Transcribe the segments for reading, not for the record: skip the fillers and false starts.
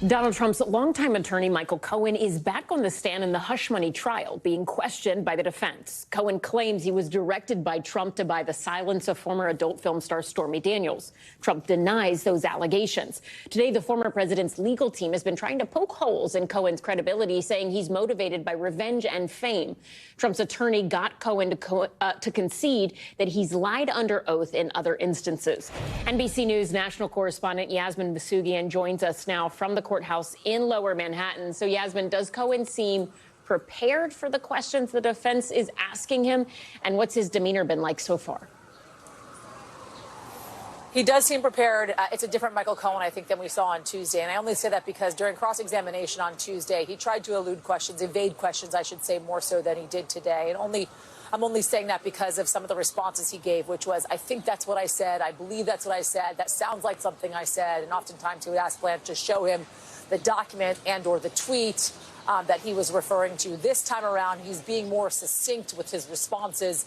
Donald Trump's longtime attorney, Michael Cohen, is back on the stand in the hush money trial, being questioned by the defense. Cohen claims he was directed by Trump to buy the silence of former adult film star Stormy Daniels. Trump denies those allegations. Today, the former president's legal team has been trying to poke holes in Cohen's credibility, saying he's motivated by revenge and fame. Trump's attorney got Cohen to concede that he's lied under oath in other instances. NBC News national correspondent Yasmin Vossoughian joins us now from the courthouse in Lower Manhattan. So, Yasmin, does Cohen seem prepared for the questions the defense is asking him? And what's his demeanor been like so far? He does seem prepared. It's a different Michael Cohen, I think, than we saw on Tuesday. And I only say that because during cross-examination on Tuesday, he tried to evade questions, I should say, more so than he did today. And I'm only saying that because of some of the responses he gave, which was, I think that's what I said. I believe that's what I said. That sounds like something I said. And oftentimes he would ask Blanche to show him the document and or the tweet that he was referring to. This time around, he's being more succinct with his responses.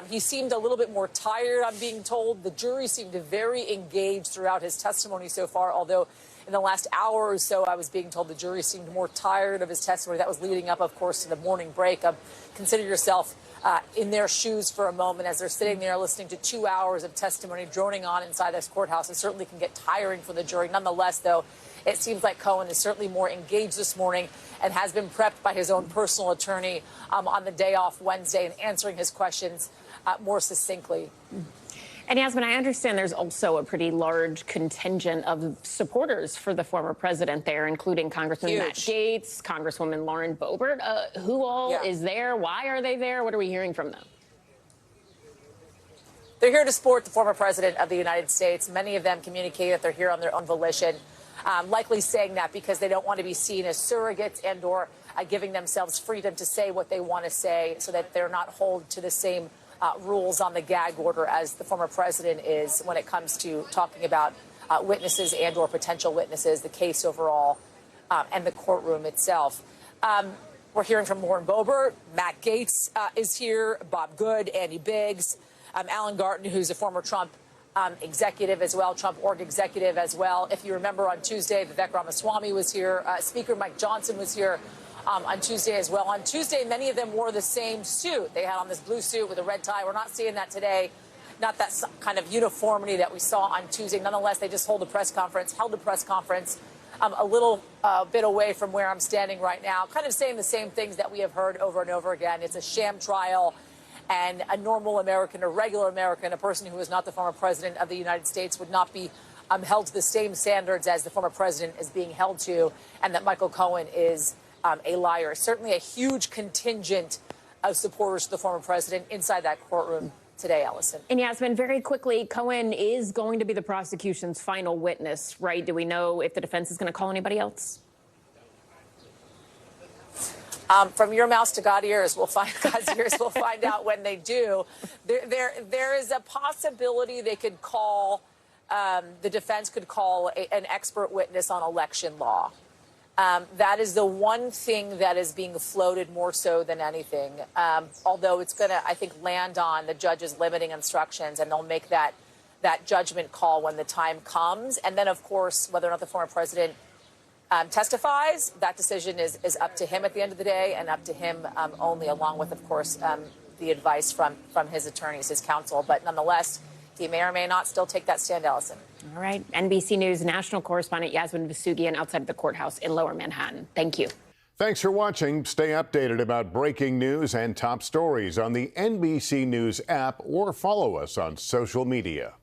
He seemed a little bit more tired, I'm being told. The jury seemed very engaged throughout his testimony so far, although in the last hour or so, I was being told the jury seemed more tired of his testimony. That was leading up, of course, to the morning break. Consider yourself in their shoes for a moment as they're sitting there listening to 2 hours of testimony droning on inside this courthouse. It certainly can get tiring for the jury. Nonetheless, though, it seems like Cohen is certainly more engaged this morning and has been prepped by his own personal attorney on the day off Wednesday and answering his questions more succinctly. And Yasmin, I understand there's also a pretty large contingent of supporters for the former president there, including Congressman Matt Gaetz, Congresswoman Lauren Boebert. Who all is there? Why are they there? What are we hearing from them? They're here to support the former president of the United States. Many of them communicate that they're here on their own volition, likely saying that because they don't want to be seen as surrogates and or giving themselves freedom to say what they want to say so that they're not held to the same rules on the gag order as the former president is when it comes to talking about witnesses and or potential witnesses, the case overall, and the courtroom itself. We're hearing from Lauren Boebert. Matt Gaetz is here, Bob Good, Andy Biggs, Alan Garten, who's a former Trump executive as well, Trump org executive as well. If you remember on Tuesday, Vivek Ramaswamy was here. Speaker Mike Johnson was here on Tuesday as well. On Tuesday, many of them wore the same suit. They had on this blue suit with a red tie. We're not seeing that today. Not that kind of uniformity that we saw on Tuesday. Nonetheless, they just held a press conference a little bit away from where I'm standing right now, kind of saying the same things that we have heard over and over again. It's a sham trial, and a normal American, a regular American, a person who is not the former president of the United States would not be held to the same standards as the former president is being held to, and that Michael Cohen is a liar. Certainly a huge contingent of supporters of the former president inside that courtroom today, Allison. And Yasmin, very quickly, Cohen is going to be the prosecution's final witness, right? Do we know if the defense is going to call anybody else? From your mouth to God's ears, we'll find out when they do. There is a possibility they could call, the defense could call an expert witness on election law. That is the one thing that is being floated more so than anything, although it's going to, I think, land on the judge's limiting instructions, and they'll make that judgment call when the time comes. And then, of course, whether or not the former president testifies, that decision is up to him at the end of the day, and up to him only, along with, of course, the advice from his attorneys, his counsel. But nonetheless, he may or may not still take that stand, Allison. All right. NBC News national correspondent Yasmin Vossoughian outside the courthouse in Lower Manhattan. Thank you. Thanks for watching. Stay updated about breaking news and top stories on the NBC News app or follow us on social media.